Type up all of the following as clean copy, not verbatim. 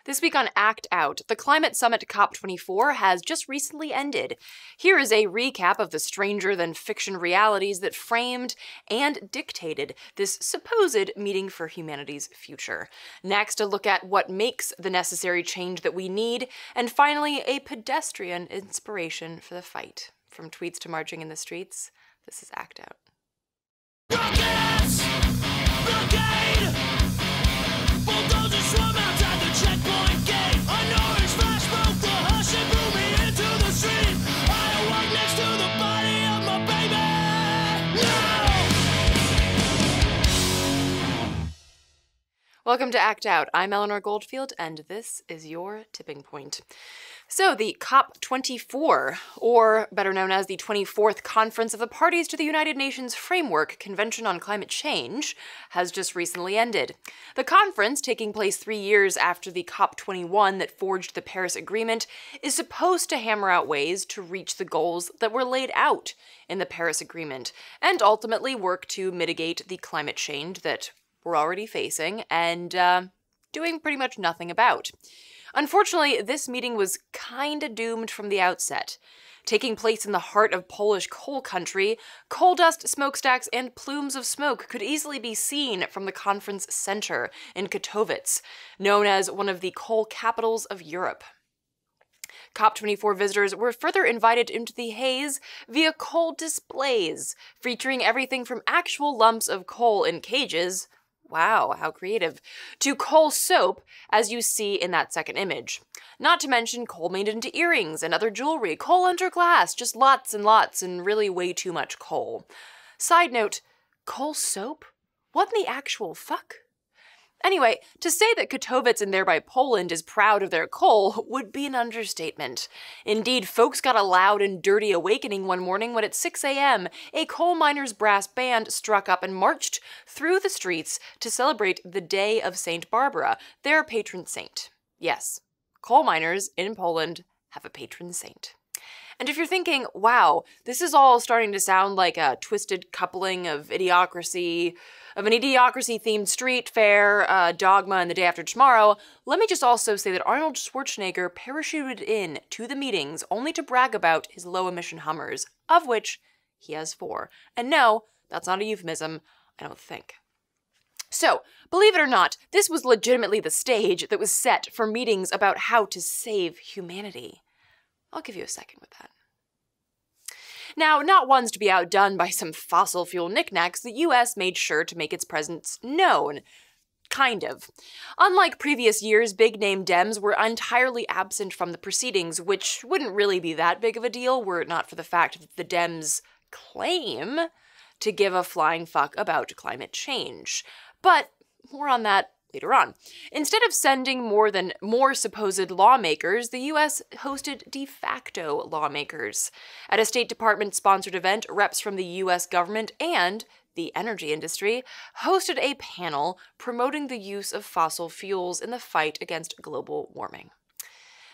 This week on Act Out, the climate summit COP24 has just recently ended. Here is a recap of the stranger-than-fiction realities that framed and dictated this supposed meeting for humanity's future. Next, a look at what makes the necessary change that we need, and finally, a pedestrian inspiration for the fight. From tweets to marching in the streets, this is Act Out. Welcome to Act Out. I'm Eleanor Goldfield, and this is your tipping point. So the COP24, or better known as the 24th Conference of the Parties to the United Nations Framework Convention on Climate Change, has just recently ended. The conference, taking place 3 years after the COP21 that forged the Paris Agreement, is supposed to hammer out ways to reach the goals that were laid out in the Paris Agreement, and ultimately work to mitigate the climate change that we're already facing and doing pretty much nothing about. Unfortunately, this meeting was kinda doomed from the outset. Taking place in the heart of Polish coal country, coal dust, smokestacks, and plumes of smoke could easily be seen from the conference center in Katowice, known as one of the coal capitals of Europe. COP24 visitors were further invited into the haze via coal displays, featuring everything from actual lumps of coal in cages — wow, how creative — to coal soap, as you see in that second image. Not to mention coal made into earrings and other jewelry, coal under glass, just lots and lots and really way too much coal. Side note, coal soap? What in the actual fuck? Anyway, to say that Katowice and thereby Poland is proud of their coal would be an understatement. Indeed, folks got a loud and dirty awakening one morning when at 6 a.m., a coal miners' brass band struck up and marched through the streets to celebrate the Day of St. Barbara, their patron saint. Yes, coal miners in Poland have a patron saint. And if you're thinking, wow, this is all starting to sound like a twisted coupling of an idiocracy-themed street fair, Dogma, and The Day After Tomorrow, let me just also say that Arnold Schwarzenegger parachuted in to the meetings only to brag about his low-emission Hummers, of which he has 4. And no, that's not a euphemism, I don't think. So, believe it or not, this was legitimately the stage that was set for meetings about how to save humanity. I'll give you a second with that. Now, not ones to be outdone by some fossil fuel knickknacks, the US made sure to make its presence known. Kind of. Unlike previous years, big-name Dems were entirely absent from the proceedings, which wouldn't really be that big of a deal were it not for the fact that the Dems claim to give a flying fuck about climate change. But more on that later on. Instead of sending more supposed lawmakers, the US hosted de facto lawmakers. At a State Department-sponsored event, reps from the US government and the energy industry hosted a panel promoting the use of fossil fuels in the fight against global warming.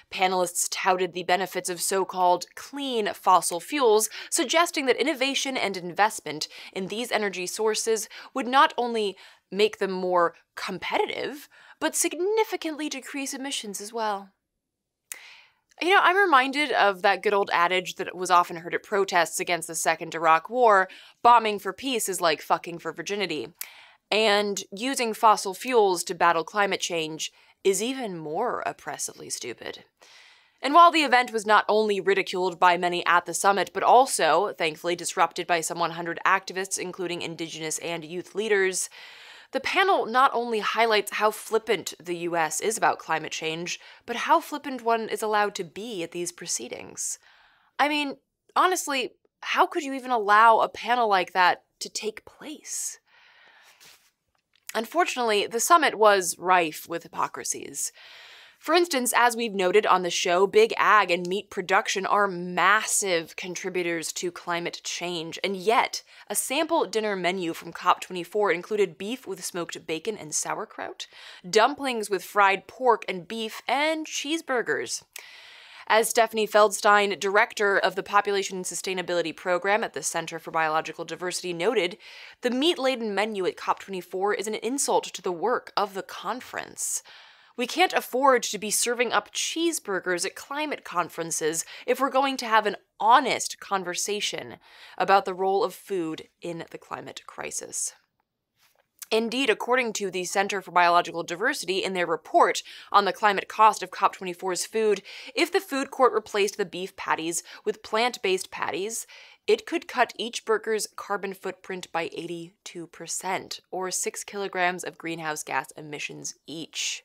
Panelists touted the benefits of so-called clean fossil fuels, suggesting that innovation and investment in these energy sources would not only make them more competitive, but significantly decrease emissions as well. You know, I'm reminded of that good old adage that was often heard at protests against the Second Iraq War: bombing for peace is like fucking for virginity. And using fossil fuels to battle climate change is even more oppressively stupid. And while the event was not only ridiculed by many at the summit, but also, thankfully, disrupted by some 100 activists, including indigenous and youth leaders, the panel not only highlights how flippant the US is about climate change, but how flippant one is allowed to be at these proceedings. I mean, honestly, how could you even allow a panel like that to take place? Unfortunately, the summit was rife with hypocrisies. For instance, as we've noted on the show, big ag and meat production are massive contributors to climate change, and yet a sample dinner menu from COP24 included beef with smoked bacon and sauerkraut, dumplings with fried pork and beef, and cheeseburgers. As Stephanie Feldstein, director of the Population Sustainability Program at the Center for Biological Diversity, noted, the meat-laden menu at COP24 is an insult to the work of the conference. We can't afford to be serving up cheeseburgers at climate conferences if we're going to have an honest conversation about the role of food in the climate crisis. Indeed, according to the Center for Biological Diversity in their report on the climate cost of COP24's food, if the food court replaced the beef patties with plant-based patties, it could cut each burger's carbon footprint by 82%, or 6 kilograms of greenhouse gas emissions each.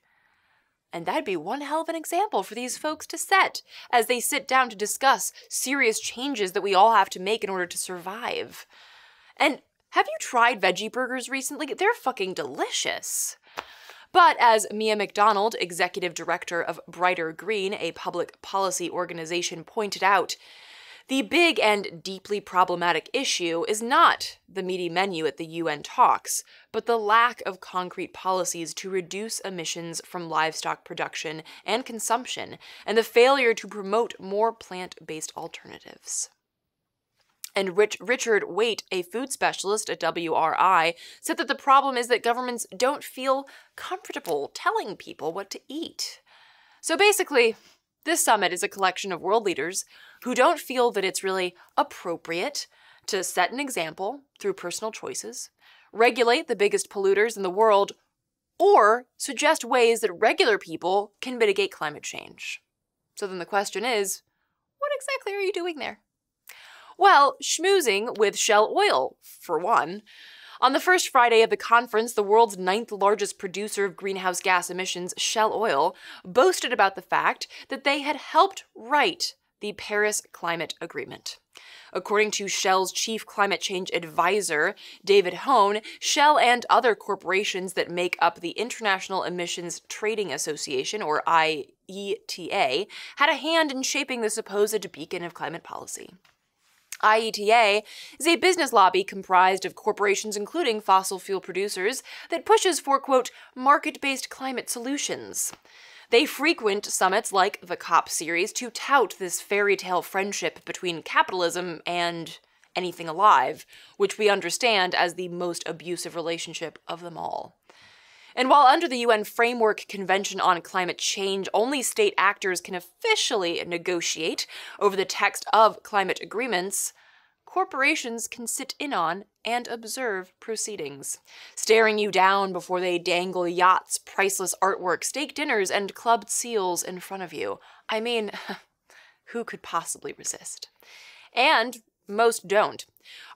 And that'd be one hell of an example for these folks to set as they sit down to discuss serious changes that we all have to make in order to survive. And have you tried veggie burgers recently? They're fucking delicious. But as Mia McDonald, executive director of Brighter Green, a public policy organization, pointed out, the big and deeply problematic issue is not the meaty menu at the UN talks, but the lack of concrete policies to reduce emissions from livestock production and consumption, and the failure to promote more plant-based alternatives. And Richard Waite, a food specialist at WRI, said that the problem is that governments don't feel comfortable telling people what to eat. So basically, this summit is a collection of world leaders who don't feel that it's really appropriate to set an example through personal choices, regulate the biggest polluters in the world, or suggest ways that regular people can mitigate climate change. So then the question is, what exactly are you doing there? Well, schmoozing with Shell Oil, for one. On the first Friday of the conference, the world's 9th largest producer of greenhouse gas emissions, Shell Oil, boasted about the fact that they had helped write the Paris Climate Agreement. According to Shell's chief climate change advisor, David Hone, Shell and other corporations that make up the International Emissions Trading Association, or IETA, had a hand in shaping the supposed beacon of climate policy. IETA is a business lobby comprised of corporations including fossil fuel producers that pushes for, quote, market-based climate solutions. They frequent summits like the COP series to tout this fairy tale friendship between capitalism and anything alive, which we understand as the most abusive relationship of them all. And while under the UN Framework Convention on Climate Change, only state actors can officially negotiate over the text of climate agreements, corporations can sit in on and observe proceedings, staring you down before they dangle yachts, priceless artwork, steak dinners, and clubbed seals in front of you. I mean, who could possibly resist? And most don't.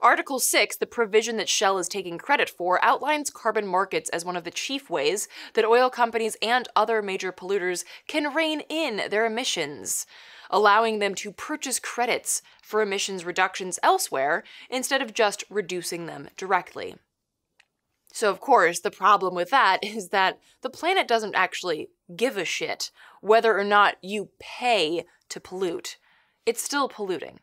Article 6, the provision that Shell is taking credit for, outlines carbon markets as one of the chief ways that oil companies and other major polluters can rein in their emissions, allowing them to purchase credits for emissions reductions elsewhere instead of just reducing them directly. So, of course, the problem with that is that the planet doesn't actually give a shit whether or not you pay to pollute. It's still polluting.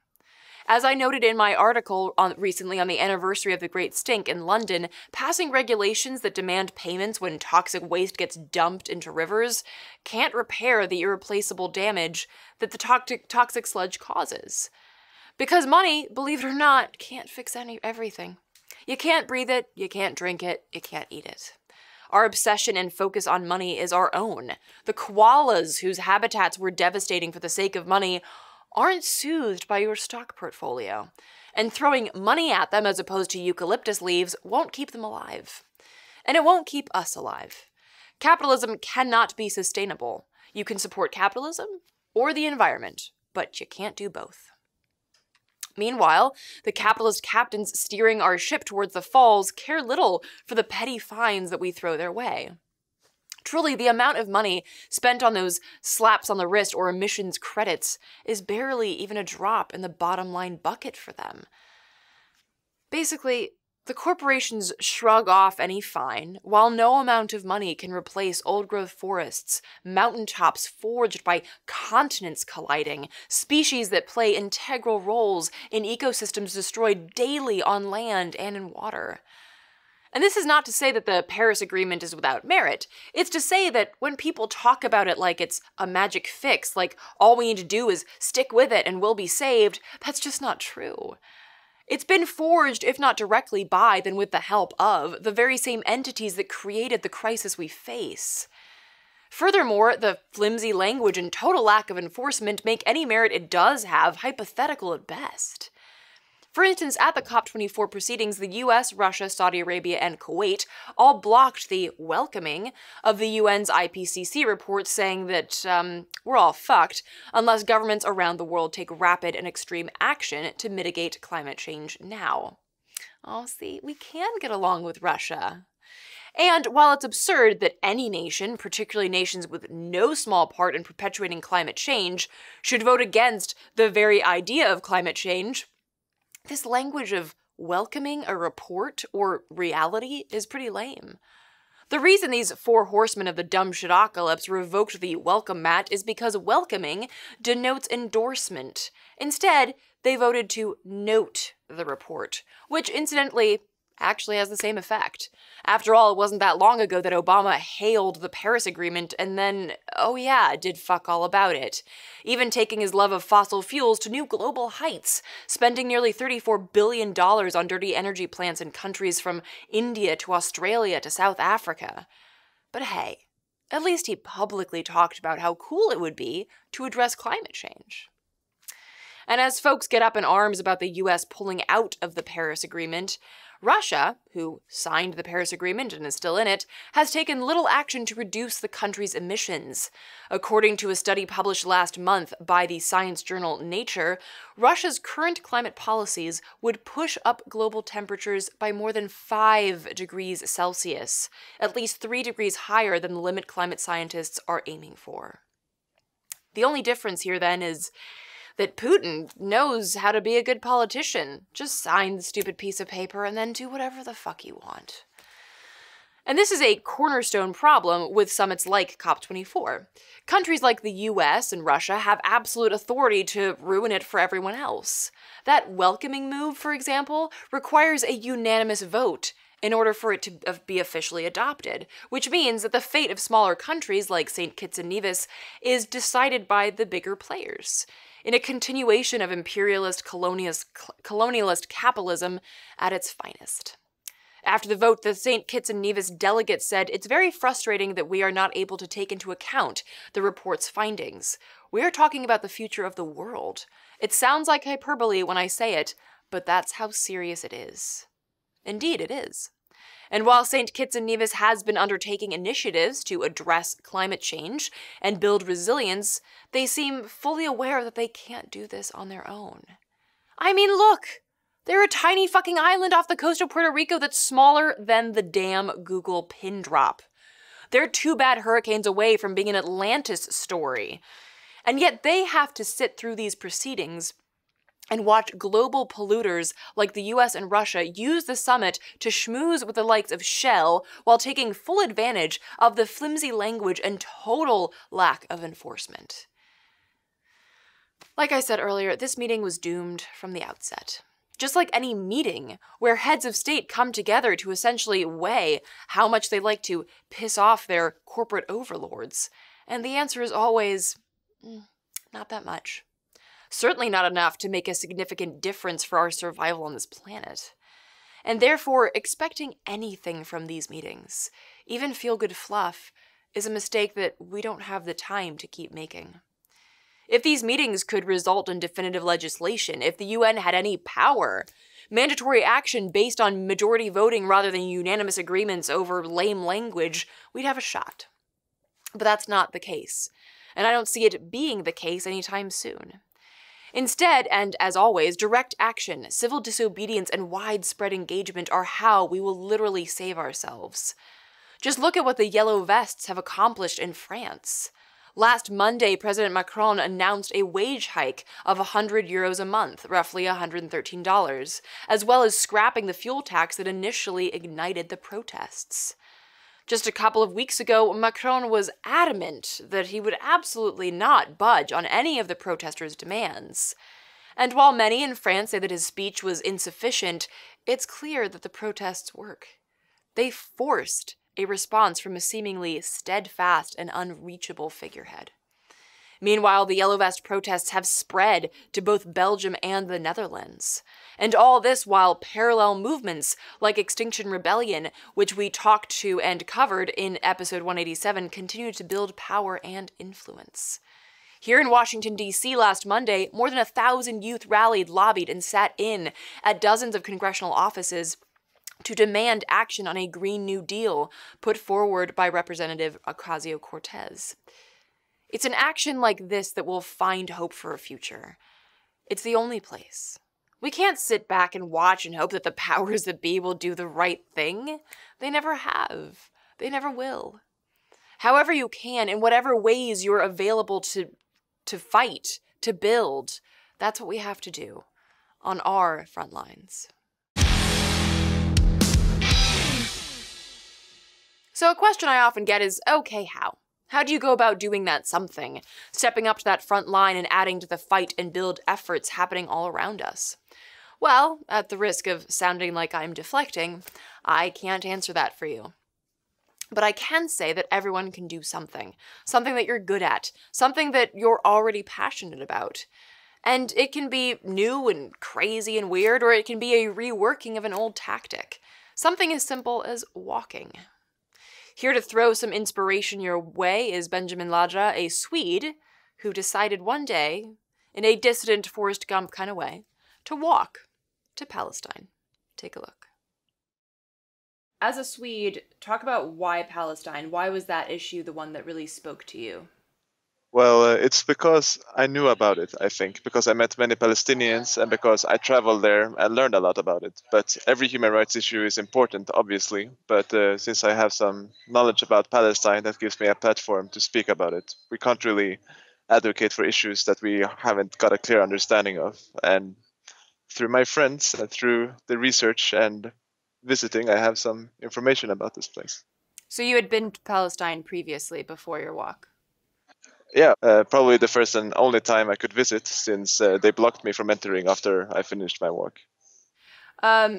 As I noted in my article recently on the anniversary of the Great Stink in London, passing regulations that demand payments when toxic waste gets dumped into rivers can't repair the irreplaceable damage that the toxic sludge causes. Because money, believe it or not, can't fix everything. You can't breathe it, you can't drink it, you can't eat it. Our obsession and focus on money is our own. The koalas whose habitats were devastating for the sake of money aren't soothed by your stock portfolio, and throwing money at them as opposed to eucalyptus leaves won't keep them alive. And it won't keep us alive. Capitalism cannot be sustainable. You can support capitalism or the environment, but you can't do both. Meanwhile, the capitalist captains steering our ship towards the falls care little for the petty fines that we throw their way. Truly, the amount of money spent on those slaps on the wrist or emissions credits is barely even a drop in the bottom line bucket for them. Basically, the corporations shrug off any fine, while no amount of money can replace old-growth forests, mountaintops forged by continents colliding, species that play integral roles in ecosystems destroyed daily on land and in water. And this is not to say that the Paris Agreement is without merit. It's to say that when people talk about it like it's a magic fix, like all we need to do is stick with it and we'll be saved, that's just not true. It's been forged, if not directly by, then with the help of, the very same entities that created the crisis we face. Furthermore, the flimsy language and total lack of enforcement make any merit it does have hypothetical at best. For instance, at the COP24 proceedings, the US, Russia, Saudi Arabia, and Kuwait all blocked the welcoming of the UN's IPCC report, saying that we're all fucked unless governments around the world take rapid and extreme action to mitigate climate change now. Oh, see, we can get along with Russia. And while it's absurd that any nation, particularly nations with no small part in perpetuating climate change, should vote against the very idea of climate change, this language of welcoming a report or reality is pretty lame. The reason these four horsemen of the dumb shitocalypse revoked the welcome mat is because welcoming denotes endorsement. Instead, they voted to note the report, which incidentally actually has the same effect. After all, it wasn't that long ago that Obama hailed the Paris Agreement and then, oh yeah, did fuck all about it. Even taking his love of fossil fuels to new global heights, spending nearly $34 billion on dirty energy plants in countries from India to Australia to South Africa. But hey, at least he publicly talked about how cool it would be to address climate change. And as folks get up in arms about the US pulling out of the Paris Agreement, Russia, who signed the Paris Agreement and is still in it, has taken little action to reduce the country's emissions. According to a study published last month by the science journal Nature, Russia's current climate policies would push up global temperatures by more than 5 degrees Celsius, at least 3 degrees higher than the limit climate scientists are aiming for. The only difference here, then, is that Putin knows how to be a good politician. Just sign the stupid piece of paper and then do whatever the fuck you want. And this is a cornerstone problem with summits like COP24. Countries like the US and Russia have absolute authority to ruin it for everyone else. That welcoming move, for example, requires a unanimous vote in order for it to be officially adopted, which means that the fate of smaller countries like St. Kitts and Nevis is decided by the bigger players, in a continuation of imperialist colonialist capitalism at its finest. After the vote, the St. Kitts and Nevis delegates said, "It's very frustrating that we are not able to take into account the report's findings. We are talking about the future of the world. It sounds like hyperbole when I say it, but that's how serious it is." Indeed, it is. And while St. Kitts and Nevis has been undertaking initiatives to address climate change and build resilience, they seem fully aware that they can't do this on their own. I mean, look! They're a tiny fucking island off the coast of Puerto Rico that's smaller than the damn Google pin drop. They're 2 bad hurricanes away from being an Atlantis story. And yet they have to sit through these proceedings and watch global polluters like the US and Russia use the summit to schmooze with the likes of Shell while taking full advantage of the flimsy language and total lack of enforcement. Like I said earlier, this meeting was doomed from the outset. Just like any meeting where heads of state come together to essentially weigh how much they like to piss off their corporate overlords. And the answer is always, not that much. Certainly not enough to make a significant difference for our survival on this planet. And therefore, expecting anything from these meetings, even feel-good fluff, is a mistake that we don't have the time to keep making. If these meetings could result in definitive legislation, if the UN had any power, mandatory action based on majority voting rather than unanimous agreements over lame language, we'd have a shot. But that's not the case, and I don't see it being the case anytime soon. Instead, and as always, direct action, civil disobedience, and widespread engagement are how we will literally save ourselves. Just look at what the Yellow Vests have accomplished in France. Last Monday, President Macron announced a wage hike of €100 a month, roughly $113, as well as scrapping the fuel tax that initially ignited the protests. Just a couple of weeks ago, Macron was adamant that he would absolutely not budge on any of the protesters' demands. And while many in France say that his speech was insufficient, it's clear that the protests work. They forced a response from a seemingly steadfast and unreachable figurehead. Meanwhile, the Yellow Vest protests have spread to both Belgium and the Netherlands. And all this while parallel movements like Extinction Rebellion, which we talked to and covered in episode 187, continue to build power and influence. Here in Washington, D.C. last Monday, more than 1,000 youth rallied, lobbied, and sat in at dozens of congressional offices to demand action on a Green New Deal put forward by Representative Ocasio-Cortez. It's an action like this that will find hope for a future. It's the only place. We can't sit back and watch and hope that the powers that be will do the right thing. They never have. They never will. However you can, in whatever ways you're available to fight, to build, that's what we have to do on our front lines. So a question I often get is, okay, how? How do you go about doing that something? Stepping up to that front line and adding to the fight and build efforts happening all around us? Well, at the risk of sounding like I'm deflecting, I can't answer that for you. But I can say that everyone can do something that you're good at, something that you're already passionate about. And it can be new and crazy and weird, or it can be a reworking of an old tactic. Something as simple as walking. Here to throw some inspiration your way is Benjamin Ladra, a Swede who decided one day, in a dissident Forrest Gump kind of way, to walk to Palestine. Take a look. As a Swede, talk about why Palestine. Why was that issue the one that really spoke to you? Well, it's because I knew about it, I think, because I met many Palestinians and because I traveled there and learned a lot about it. But every human rights issue is important, obviously. But since I have some knowledge about Palestine, that gives me a platform to speak about it. We can't really advocate for issues that we haven't got a clear understanding of. And through my friends and through the research and visiting, I have some information about this place. So you had been to Palestine previously before your walk? Yeah, probably the first and only time I could visit since they blocked me from entering after I finished my walk.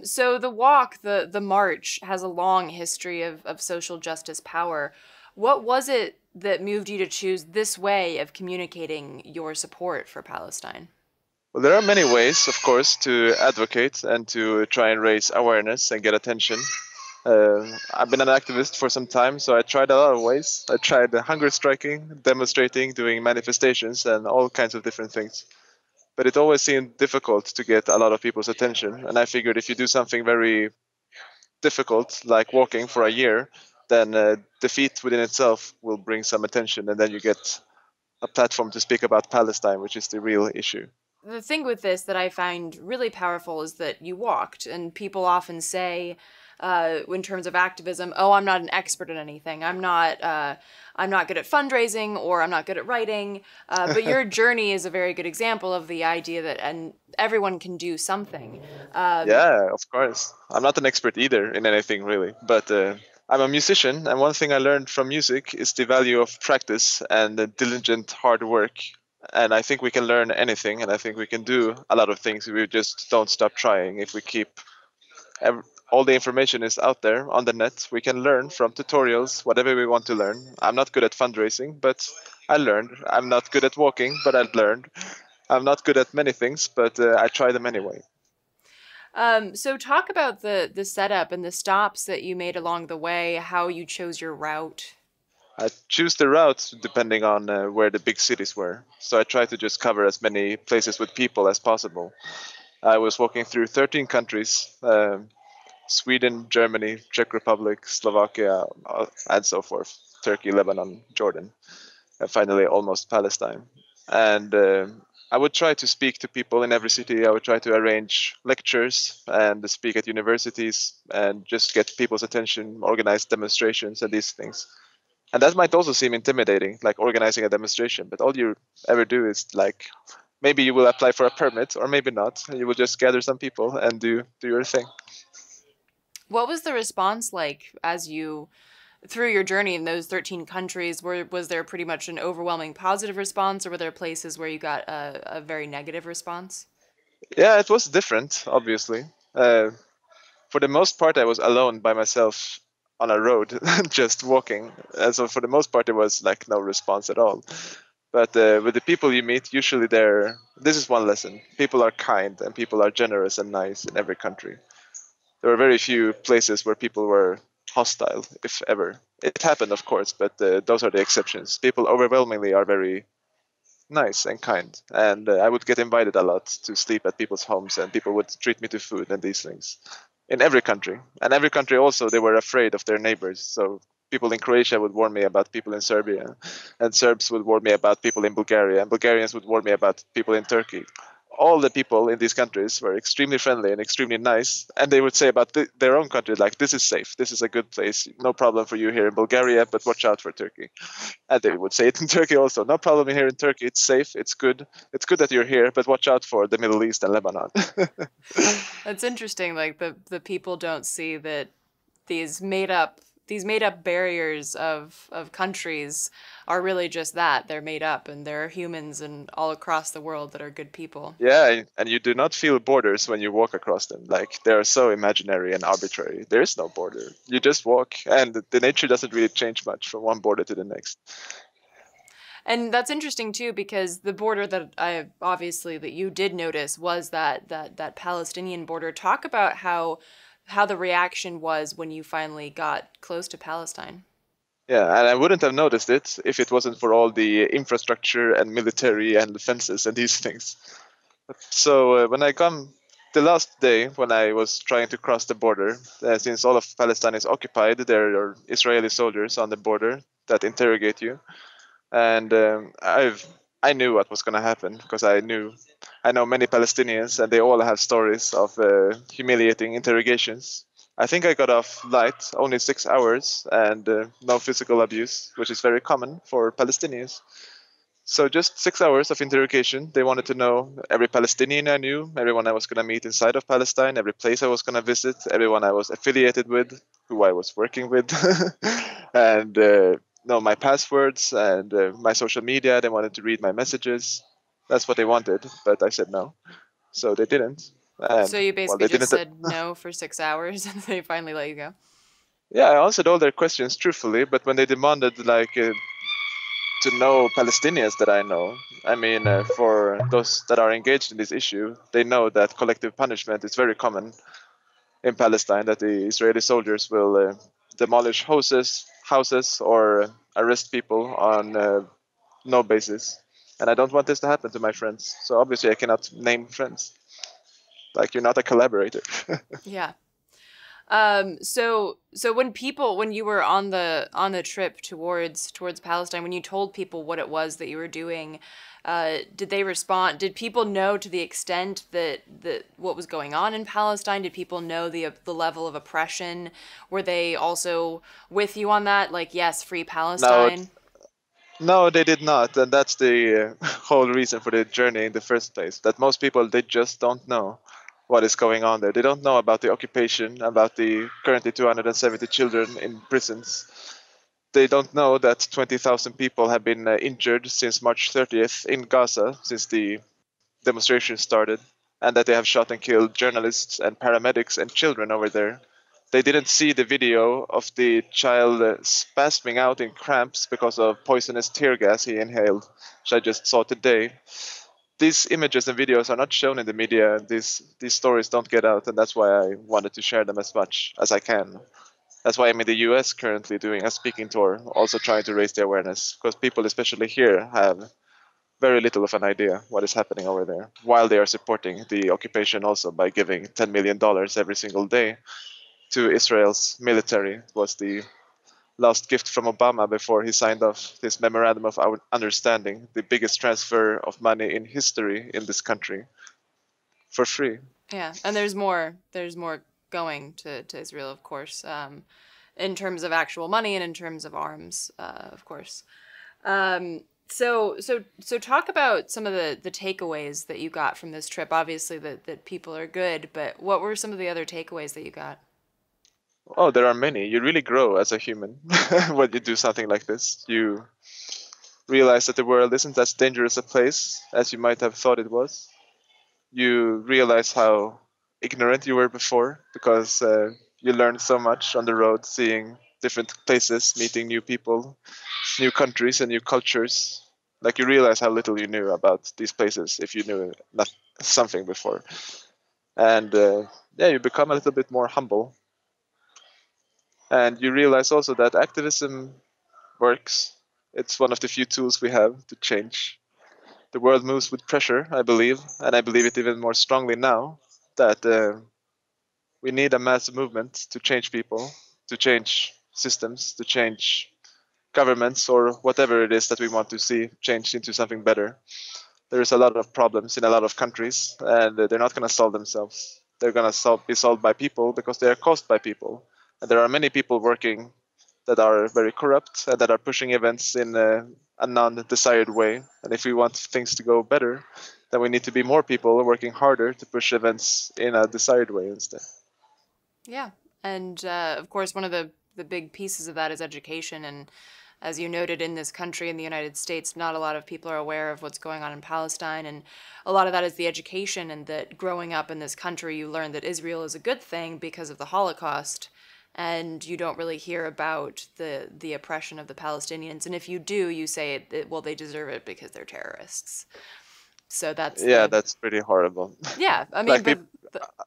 So the walk, the march, has a long history of social justice power. What was it that moved you to choose this way of communicating your support for Palestine? Well, there are many ways, of course, to advocate and to try and raise awareness and get attention. I've been an activist for some time, so I tried a lot of ways. I tried hunger striking, demonstrating, doing manifestations, and all kinds of different things. But it always seemed difficult to get a lot of people's attention. And I figured if you do something very difficult, like walking for a year, then defeat within itself will bring some attention, and then you get a platform to speak about Palestine, which is the real issue. The thing with this that I find really powerful is that you walked, and people often say, in terms of activism, oh, I'm not an expert in anything. I'm not good at fundraising, or I'm not good at writing. But your journey is a very good example of the idea that and everyone can do something. Yeah, of course. I'm not an expert either in anything really, but I'm a musician, and one thing I learned from music is the value of practice and the diligent hard work. And I think we can learn anything, and I think we can do a lot of things if we just don't stop trying. If we keep all the information is out there on the net, we can learn from tutorials, whatever we want to learn. I'm not good at fundraising, but I learned. I'm not good at walking, but I learned. I'm not good at many things, but I try them anyway. So talk about the setup and the stops that you made along the way, how you chose your route. I choose the route depending on where the big cities were. So I try to just cover as many places with people as possible. I was walking through 13 countries, Sweden, Germany, Czech Republic, Slovakia, and so forth. Turkey, Lebanon, Jordan, and finally almost Palestine. And I would try to speak to people in every city. I would try to arrange lectures and speak at universities and just get people's attention, organize demonstrations and these things. And that might also seem intimidating, like organizing a demonstration, but all you ever do is like, maybe you will apply for a permit or maybe not. You will just gather some people and do your thing. What was the response like as you, through your journey in those 13 countries, was there pretty much an overwhelming positive response, or were there places where you got a very negative response? Yeah, it was different, obviously. For the most part, I was alone by myself on a road, just walking. And so for the most part, there was like no response at all. But with the people you meet, usually this is one lesson: people are kind and people are generous and nice in every country. There were very few places where people were hostile, if ever. It happened, of course, but those are the exceptions. People overwhelmingly are very nice and kind, and I would get invited a lot to sleep at people's homes, and people would treat me to food and these things. In every country, and every country also, they were afraid of their neighbors. So people in Croatia would warn me about people in Serbia, and Serbs would warn me about people in Bulgaria, and Bulgarians would warn me about people in Turkey. All the people in these countries were extremely friendly and extremely nice, and they would say about their own country, like, this is safe, this is a good place, no problem for you here in Bulgaria, but watch out for Turkey. And they would say it in Turkey also, no problem here in Turkey, it's safe, it's good that you're here, but watch out for the Middle East and Lebanon. That's interesting. Like the people don't see that these made up barriers of countries are really just that. They're made up, and there are humans and all across the world that are good people. Yeah, and you do not feel borders when you walk across them. Like, they are so imaginary and arbitrary. There is no border. You just walk, and the nature doesn't really change much from one border to the next. And that's interesting too, because the border that I obviously that you did notice was that Palestinian border. Talk about how the reaction was when you finally got close to Palestine. Yeah, and I wouldn't have noticed it if it wasn't for all the infrastructure and military and fences and these things. So when I come the last day when I was trying to cross the border, since all of Palestine is occupied, there are Israeli soldiers on the border that interrogate you, and I knew what was going to happen because I know many Palestinians, and they all have stories of humiliating interrogations. I think I got off light, only 6 hours, and no physical abuse, which is very common for Palestinians. So just 6 hours of interrogation. They wanted to know every Palestinian I knew, everyone I was going to meet inside of Palestine, every place I was going to visit, everyone I was affiliated with, who I was working with, and no, my passwords and my social media. They wanted to read my messages. That's what they wanted, but I said no, so they didn't. So And you well, basically they just didn't. said no for 6 hours, and they finally let you go. Yeah, I answered all their questions truthfully, but when they demanded like to know Palestinians that I know. I mean, for those that are engaged in this issue, they know that collective punishment is very common in Palestine. That the Israeli soldiers will demolish houses, or arrest people on no basis. And I don't want this to happen to my friends. So obviously, I cannot name friends. Like, you're not a collaborator. Yeah. So when you were on the trip towards Palestine, when you told people what it was that you were doing, did they respond? Did people know to the extent that what was going on in Palestine? Did people know the level of oppression? Were they also with you on that? Like, yes, free No, Palestine. no, they did not, and that's the whole reason for the journey in the first place. That most people, they just don't know what is going on there. They don't know about the occupation, about the currently 270 children in prisons. They don't know that 20,000 people have been injured since March 30th in Gaza, since the demonstration started, and that they have shot and killed journalists and paramedics and children over there. They didn't see the video of the child spasming out in cramps because of poisonous tear gas he inhaled, which I just saw today. These images and videos are not shown in the media. These stories don't get out, and that's why I wanted to share them as much as I can. That's why I'm in the US currently doing a speaking tour, also trying to raise the awareness, because people, especially here, have very little of an idea what is happening over there, while they are supporting the occupation also by giving $10 million every single day to Israel's military. It was the last gift from Obama before he signed off this memorandum of understanding, the biggest transfer of money in history in this country, for free. Yeah, and there's more going to Israel, of course, in terms of actual money and in terms of arms, of course. So talk about some of the takeaways that you got from this trip. Obviously that people are good, but what were some of the other takeaways that you got? Oh, there are many. You really grow as a human when you do something like this. You realize that the world isn't as dangerous a place as you might have thought it was. You realize how ignorant you were before, because you learned so much on the road, seeing different places, meeting new people, new countries, and new cultures. Like, you realize how little you knew about these places if you knew not something before. And yeah, you become a little bit more humble. And you realize also that activism works. It's one of the few tools we have to change. The world moves with pressure, I believe, and I believe it even more strongly now, that we need a massive movement to change people, to change systems, to change governments, or whatever it is that we want to see changed into something better. There's a lot of problems in a lot of countries, and they're not going to solve themselves. They're going to be solved by people because they are caused by people. And there are many people working that are very corrupt and that are pushing events in a non-desired way. And if we want things to go better, then we need to be more people working harder to push events in a desired way instead. Yeah. And of course, one of the big pieces of that is education. And as you noted, in this country, in the United States, not a lot of people are aware of what's going on in Palestine. And a lot of that is the education, and that growing up in this country, you learn that Israel is a good thing because of the Holocaust. And you don't really hear about the oppression of the Palestinians. And if you do, you say, well, they deserve it because they're terrorists. So that's that's pretty horrible. Yeah, I mean, Like,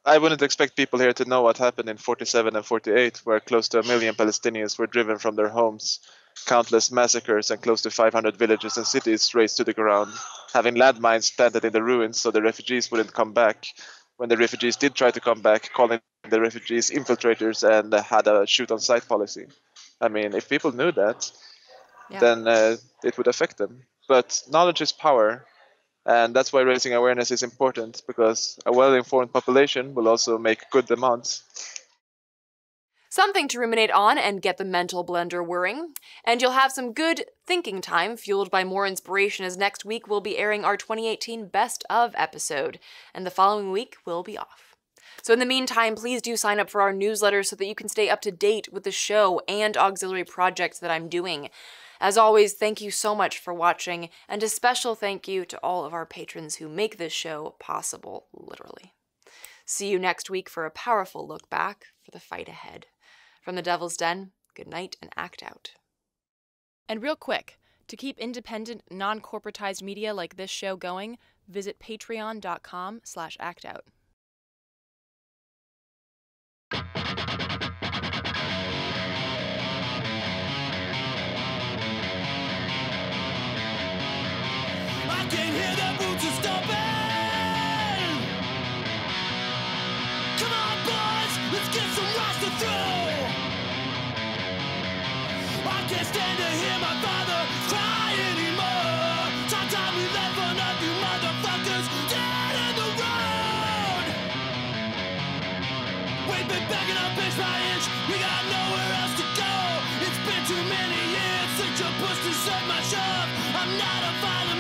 I wouldn't expect people here to know what happened in 47 and 48, where close to 1 million Palestinians were driven from their homes, countless massacres, and close to 500 villages and cities razed to the ground, having landmines planted in the ruins so the refugees wouldn't come back. When the refugees did try to come back, calling the refugees infiltrators, and had a shoot-on-sight policy. I mean, if people knew that, then it would affect them. But knowledge is power. And that's why raising awareness is important, because a well-informed population will also make good demands. Something to ruminate on and get the mental blender whirring. And you'll have some good thinking time fueled by more inspiration, as next week we'll be airing our 2018 Best Of episode, and the following week we'll be off. So in the meantime, please do sign up for our newsletter so that you can stay up to date with the show and auxiliary projects that I'm doing. As always, thank you so much for watching, and a special thank you to all of our patrons who make this show possible, literally. See you next week for a powerful look back for the fight ahead. From the Devil's Den, good night and act out. And real quick, to keep independent, non-corporatized media like this show going, visit patreon.com/actout. I can hear the boots are stomping. Come on, boys, let's get some roster through. I can't stand to hear my father cry anymore. Time we left one of you motherfuckers dead in the road. We've been begging up inch by inch, we got nowhere else to go. It's been too many years since your push deserved my shove. I'm not a violent